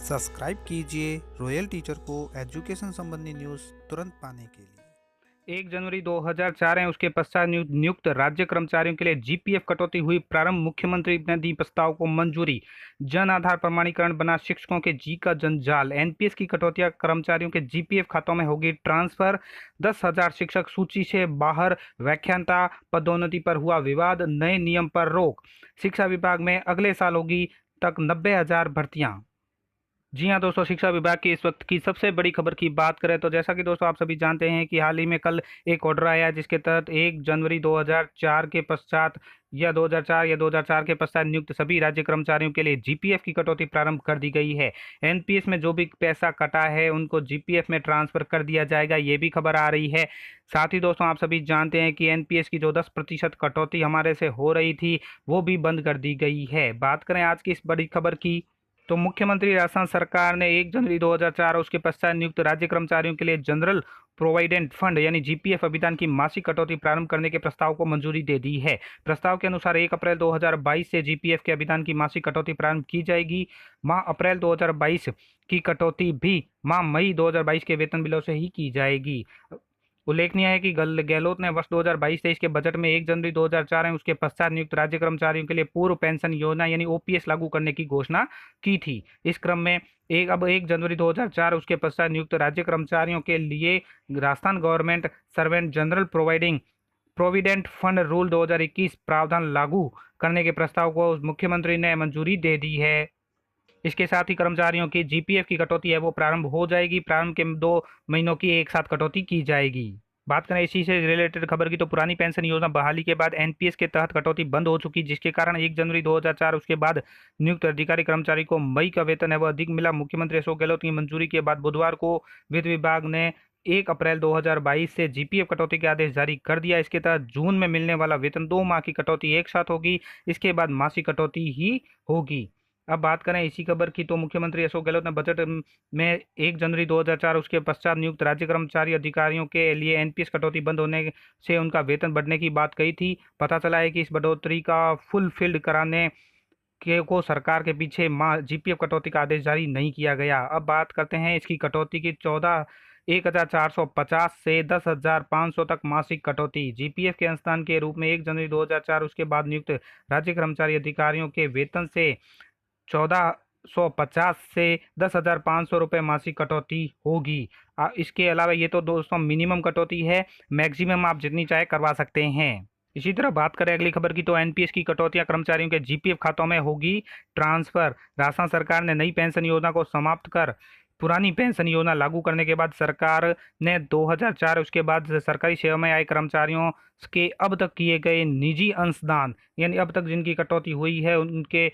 Subscribe कीजिए royal teacher को education संबंधी न्यूज़ तुरंत पाने के लिए। 1 जनवरी 2004 है। उसके पश्चात नियुक्त राज्य कर्मचारियों के लिए जीपीएफ कटौती हुई प्रारंभ। मुख्यमंत्री ने दी प्रस्ताव को मंजूरी। जन आधार प्रमाणीकरण बना शिक्षकों के जी का जंजाल। एनपीएस की कटौतियां कर्मचारियों के जीपीएफ खातों में होगी ट्रांसफर। 10,000 शिक्षक सूची से बाहर। व्याख्याता पदोन्नति पर हुआ विवाद। नए नियम पर रोक। शिक्षा विभाग में अगले साल होगी तक 90,000 भर्तियां। जी हाँ दोस्तों, शिक्षा विभाग की इस वक्त की सबसे बड़ी खबर की बात करें तो जैसा कि दोस्तों आप सभी जानते हैं कि हाल ही में कल एक ऑर्डर आया जिसके तहत 1 जनवरी 2004 के पश्चात या 2004 के पश्चात नियुक्त सभी राज्य कर्मचारियों के लिए जीपीएफ की कटौती प्रारंभ कर दी गई है। एनपीएस में जो भी पैसा कटा है उनको जीपीएफ में ट्रांसफर कर दिया जाएगा, ये भी खबर आ रही है। साथ ही दोस्तों आप सभी जानते हैं कि एनपीएस की जो 10% कटौती हमारे से हो रही थी वो भी बंद कर दी गई है। बात करें आज की इस बड़ी खबर की तो मुख्यमंत्री राजस्थान सरकार ने 1 जनवरी 2004 और उसके पश्चात नियुक्त राज्य कर्मचारियों के लिए जनरल प्रोविडेंट फंड यानी जीपीएफ अभियान की मासिक कटौती प्रारंभ करने के प्रस्ताव को मंजूरी दे दी है। प्रस्ताव के अनुसार 1 अप्रैल 2022 से जीपीएफ के अभियान की मासिक कटौती प्रारंभ की जाएगी। माह अप्रैल 2022 की कटौती भी माह मई 2022 के वेतन बिलों से ही की जाएगी। उल्लेखनीय है कि गहलोत ने वर्ष 2022-23 के बजट में 1 जनवरी 2004 में उसके पश्चात नियुक्त राज्य कर्मचारियों के लिए पूर्व पेंशन योजना यानी ओपीएस लागू करने की घोषणा की थी। इस क्रम में 1 जनवरी 2004 उसके पश्चात नियुक्त राज्य कर्मचारियों के लिए Rajasthan government servant general provident fund rule 2021 प्रावधान लागू करने के प्रस्ताव को मुख्यमंत्री ने मंजूरी दे दी है। इसके साथ ही कर्मचारियों की जीपीएफ की कटौती है वो प्रारंभ हो जाएगी। प्रारंभ के 2 महीनों की एक साथ कटौती की जाएगी। बात करें इसी से रिलेटेड खबर की तो पुरानी पेंशन योजना बहाली के बाद एनपीएस के तहत कटौती बंद हो चुकी, जिसके कारण 1 जनवरी 2004 उसके बाद नियुक्त अधिकारी कर्मचारी को मई का वेतन है वह अधिक मिला। मुख्यमंत्री अशोक गहलोत की मंजूरी के बाद बुधवार को वित्त विभाग ने 1 अप्रैल 2022 से जीपीएफ कटौती के आदेश जारी कर दिया। इसके तहत जून में मिलने वाला वेतन 2 माह की कटौती एक साथ होगी। इसके बाद मासिक कटौती ही होगी। अब बात करें इसी खबर की तो मुख्यमंत्री अशोक गहलोत ने बजट में 1 जनवरी 2004 उसके पश्चात नियुक्त राज्य कर्मचारी अधिकारियों के लिए एनपीएस कटौती बंद होने से उनका वेतन बढ़ने की बात कही थी। पता चला है कि इस बढ़ोतरी का फुलफिल्ड कराने के को सरकार के पीछे माह जीपीएफ कटौती का आदेश जारी नहीं किया गया। अब बात करते हैं इसकी कटौती की 1,450 से 10,500 तक मासिक कटौती। जीपीएफ के अनुदान के रूप में 1 जनवरी 2004 उसके बाद नियुक्त राज्य कर्मचारी अधिकारियों के वेतन से 1,450 से 10,500 रुपये मासिक कटौती होगी। इसके अलावा ये तो दोस्तों मिनिमम कटौती है, मैक्सिमम आप जितनी चाहे करवा सकते हैं। इसी तरह बात करें अगली खबर की तो एनपीएस की कटौतियां कर्मचारियों के जीपीएफ खातों में होगी ट्रांसफर। राजस्थान सरकार ने नई पेंशन योजना को समाप्त कर पुरानी पेंशन योजना लागू करने के बाद सरकार ने 2004 उसके बाद सरकारी सेवा में आए कर्मचारियों के अब तक किए गए निजी अंशदान यानी अब तक जिनकी कटौती हुई है उनके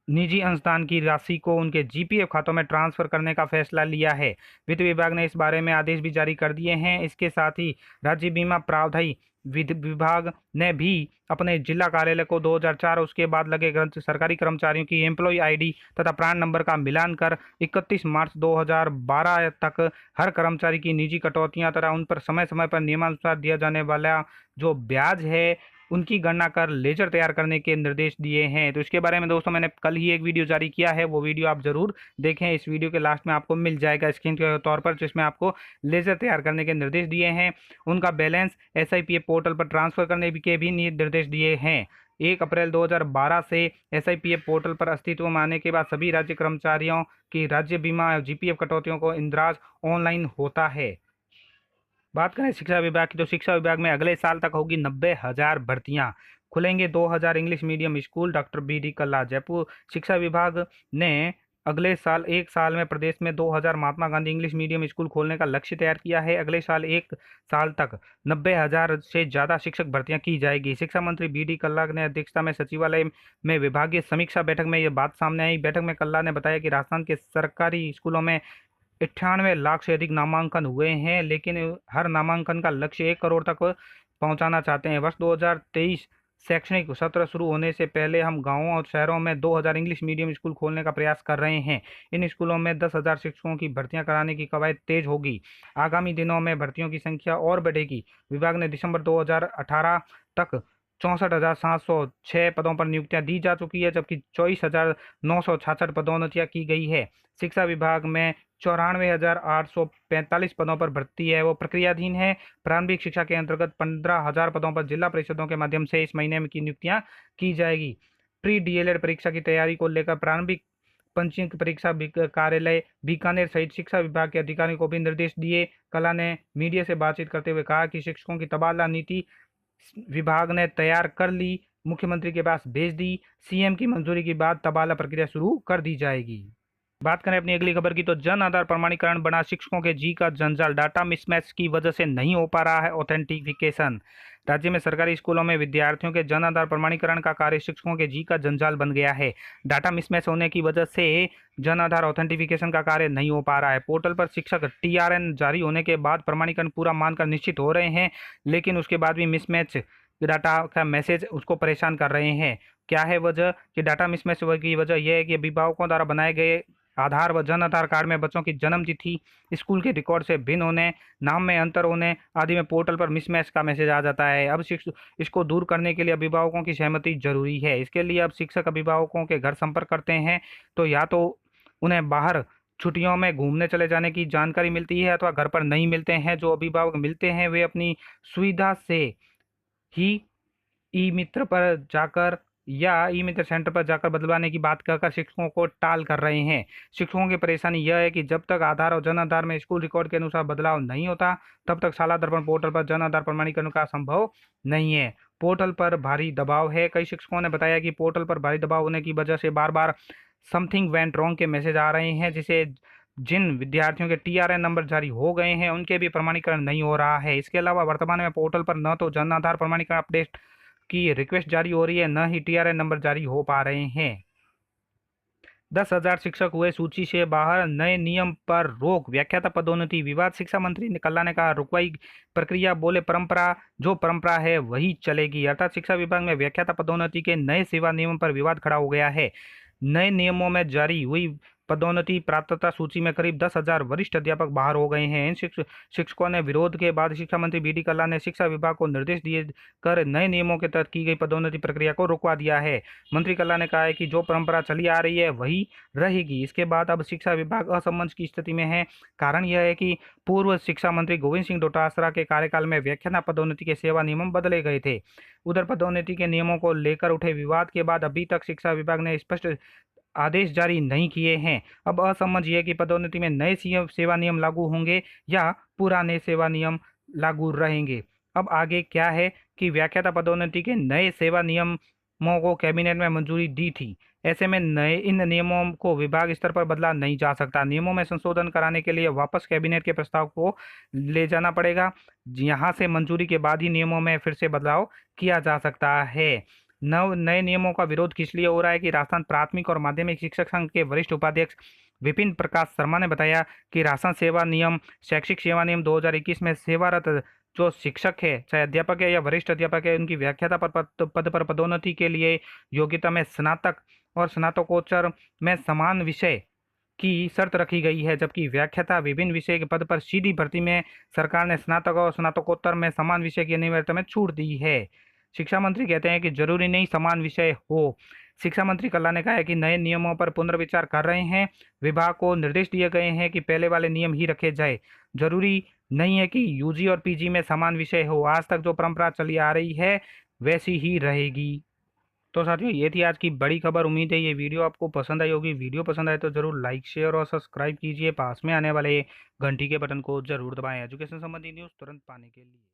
निजी अंशदान की राशि को उनके जीपीएफ खातों में ट्रांसफर करने का फैसला लिया है। वित्त विभाग ने इस बारे में आदेश भी जारी कर दिए हैं। इसके साथ ही राज्य बीमा प्रावधान विधि विभाग ने भी अपने जिला कार्यालय को 2004 उसके बाद लगे सरकारी कर्मचारियों की एम्प्लॉय आईडी तथा प्राण नंबर का मिलान कर 31 मार्च 2012 तक हर कर्मचारी की निजी कटौतियां तथा उन पर समय समय पर नियमानुसार दिया जाने वाला जो ब्याज है उनकी गणना कर लेजर तैयार करने के निर्देश दिए हैं। तो इसके बारे में दोस्तों मैंने कल ही एक वीडियो जारी किया है, वो वीडियो आप जरूर देखें। इस वीडियो के लास्ट में आपको मिल जाएगा स्क्रीन के तौर पर, जिसमें आपको लेजर तैयार करने के निर्देश दिए हैं। उनका बैलेंस एसआईपीएफ पोर्टल पर ट्रांसफर करने के भी निर्देश दिए हैं। 1 अप्रैल 2012 से एसआईपीएफ पोर्टल पर अस्तित्व में आने के बाद सभी राज्य कर्मचारियों की राज्य बीमा और जीपीएफ कटौतियों को इंद्राज ऑनलाइन होता है। बात करें शिक्षा विभाग की तो शिक्षा विभाग में अगले साल तक होगी 90,000 भर्तियां। खुलेंगे 2,000 English medium school. Doctor B D. Kalla. Jaipur शिक्षा विभाग ने अगले साल एक साल में प्रदेश में 2,000 Mahatma Gandhi English medium school खोलने का लक्ष्य तैयार किया है। अगले साल एक साल तक 90,000 से ज़्यादा शिक्षक भर्तियां की जाएगी। शिक्षा मंत्री बी.डी. कल्ला ने अध्यक्षता में सचिवालय में विभागीय समीक्षा बैठक में ये बात सामने आई। बैठक में कल्ला ने बताया कि राजस्थान के सरकारी स्कूलों में 98 लाख से अधिक नामांकन हुए हैं, लेकिन हर नामांकन का लक्ष्य 1 करोड़ तक पहुंचाना चाहते हैं। वर्ष 2023 शैक्षणिक सत्र शुरू होने से पहले हम गांवों और शहरों में 2,000 इंग्लिश मीडियम स्कूल खोलने का प्रयास कर रहे हैं। इन स्कूलों में 10,000 शिक्षकों की भर्तियां कराने की कवायद तेज होगी। आगामी दिनों में भर्तियों की संख्या और बढ़ेगी। विभाग ने दिसंबर 2018 तक 64,706 पदों पर नियुक्तियां दी जा चुकी है, जबकि 24,966 पदोन्नतियां की गई है। शिक्षा विभाग में 94,845 पदों पर भर्ती है वो प्रक्रियाधीन है। प्रारंभिक शिक्षा के अंतर्गत 15,000 पदों पर जिला परिषदों के माध्यम से इस महीने में की नियुक्तियां की जाएगी। प्री डीएलएड परीक्षा की तैयारी को लेकर प्रारंभिक पंजीयन परीक्षा कार्यालय बीकानेर सहित शिक्षा विभाग के अधिकारियों को भी निर्देश दिए। कला ने मीडिया से बातचीत करते हुए कहा कि शिक्षकों की तबादला नीति विभाग ने तैयार कर ली, मुख्यमंत्री के पास भेज दी। सीएम की मंजूरी के बाद तबादला प्रक्रिया शुरू कर दी जाएगी। बात करें अपनी अगली खबर की, तो जन आधार प्रमाणीकरण बना शिक्षकों के जी का जंजाल, डाटा मिसमैच की वजह से नहीं हो पा रहा है ऑथेंटिफिकेशन। राज्य में सरकारी स्कूलों में विद्यार्थियों के जन आधार प्रमाणीकरण का कार्य शिक्षकों के जी का जंजाल बन गया है। डाटा मिसमैच होने की वजह से जन आधार ऑथेंटिफिकेशन का कार्य नहीं हो पा रहा है। पोर्टल पर शिक्षक टीआरएन जारी होने के बाद प्रमाणीकरण पूरा मानकर निश्चित हो रहे हैं, लेकिन उसके बाद भी मिसमैच डाटा का मैसेज उसको परेशान कर रहे हैं। क्या है वजह कि डाटा मिसमैच की वजह यह है कि अभिभावकों द्वारा बनाए गए आधार व जन आधार कार्ड में बच्चों की जन्म तिथि स्कूल के रिकॉर्ड से भिन्न होने, नाम में अंतर होने आदि में पोर्टल पर मिसमैच का मैसेज आ जाता है। अब इसको दूर करने के लिए अभिभावकों की सहमति जरूरी है। इसके लिए अब शिक्षक अभिभावकों के घर संपर्क करते हैं तो या तो उन्हें बाहर छुट्टियों में घूमने चले जाने की जानकारी मिलती है अथवा घर पर नहीं मिलते हैं। जो अभिभावक मिलते हैं वे अपनी सुविधा से ही ई मित्र पर जाकर या ई मित्र सेंटर पर जाकर बदलवाने की बात कहकर शिक्षकों को टाल कर रहे हैं। शिक्षकों की परेशानी यह है कि जब तक आधार और जन आधार में स्कूल रिकॉर्ड के अनुसार बदलाव नहीं होता, तब तक शाला दर्पण पोर्टल पर जन आधार प्रमाणीकरण का संभव नहीं है। पोर्टल पर भारी दबाव है। कई शिक्षकों ने बताया कि पोर्टल पर भारी दबाव होने की वजह से बार बार समथिंग वेंट रॉन्ग के मैसेज आ रहे हैं, जिसे जिन विद्यार्थियों के टीआरएन नंबर जारी हो गए हैं उनके भी प्रमाणीकरण नहीं हो रहा है। इसके अलावा वर्तमान में पोर्टल पर न तो जन आधार प्रमाणीकरण अपडेट की रिक्वेस्ट जारी हो रही है, न ही टीआरएन नंबर जारी हो पा रहे हैं। 10,000 शिक्षक हुए सूची से बाहर, नए नियम पर रोक, व्याख्याता पदोन्नति विवाद। शिक्षा मंत्री कल्ला ने कहा रुकवाई प्रक्रिया, बोले परंपरा जो परंपरा है वही चलेगी। अर्थात शिक्षा विभाग में व्याख्याता पदोन्नति के नए सेवा नियम पर विवाद खड़ा हो गया है। नए नियमों में जारी हुई पदोन्नति प्राप्तता सूची में करीब 10,000 वरिष्ठ अध्यापक बाहर हो गए हैं। इन शिक्षकों ने विरोध के बाद शिक्षा मंत्री बी डी कल्ला ने शिक्षा विभाग को निर्देश दिए कर नए नियमों के तहत की गई पदोन्नति प्रक्रिया को रुकवा दिया है। मंत्री कल्ला ने कहा है कि जो परंपरा चली आ रही है वही रहेगी। इसके बाद अब शिक्षा विभाग असमंजस की स्थिति में है। कारण यह है कि पूर्व शिक्षा मंत्री गोविंद सिंह डोटासरा के कार्यकाल में व्याख्याता पदोन्नति के सेवा नियम बदले गए थे। उधर पदोन्नति के नियमों को लेकर उठे विवाद के बाद अभी तक शिक्षा विभाग ने स्पष्ट आदेश जारी नहीं किए हैं। अब असमंजस ये कि पदोन्नति में नए सेवा नियम लागू होंगे या पुराने सेवा नियम लागू रहेंगे। अब आगे क्या है कि व्याख्याता पदोन्नति के नए सेवा नियमों को कैबिनेट में मंजूरी दी थी। ऐसे में इन नियमों को विभाग स्तर पर बदला नहीं जा सकता। नियमों में संशोधन कराने के लिए वापस कैबिनेट के प्रस्ताव को ले जाना पड़ेगा। यहाँ से मंजूरी के बाद ही नियमों में फिर से बदलाव किया जा सकता है। नए नियमों का विरोध किस लिए हो रहा है कि राजस्थान प्राथमिक और माध्यमिक शिक्षक संघ के वरिष्ठ उपाध्यक्ष विपिन प्रकाश शर्मा ने बताया कि राजस्थान सेवा नियम, शैक्षिक सेवा नियम 2021 में सेवारत जो शिक्षक है, चाहे अध्यापक है या वरिष्ठ अध्यापक है, उनकी व्याख्याता पद पर पदोन्नति के लिए योग्यता में स्नातक और स्नातकोत्तर में समान विषय की शर्त रखी गई है, जबकि व्याख्याता विभिन्न विषय के पद पर सीधी भर्ती में सरकार ने स्नातक और स्नातकोत्तर में समान विषय की अनिवार्यता में छूट दी है। शिक्षा मंत्री कहते हैं कि जरूरी नहीं समान विषय हो। शिक्षा मंत्री कल्ला ने कहा है कि नए नियमों पर पुनर्विचार कर रहे हैं। विभाग को निर्देश दिए गए हैं कि पहले वाले नियम ही रखे जाए। जरूरी नहीं है कि यूजी और पीजी में समान विषय हो। आज तक जो परंपरा चली आ रही है वैसी ही रहेगी। तो साथियों, ये थी आज की बड़ी खबर। उम्मीद है ये वीडियो आपको पसंद आई होगी। वीडियो पसंद आए तो जरूर लाइक, शेयर और सब्सक्राइब कीजिए। पास में आने वाले घंटी के बटन को जरूर दबाएं एजुकेशन संबंधी न्यूज़ तुरंत पाने के लिए।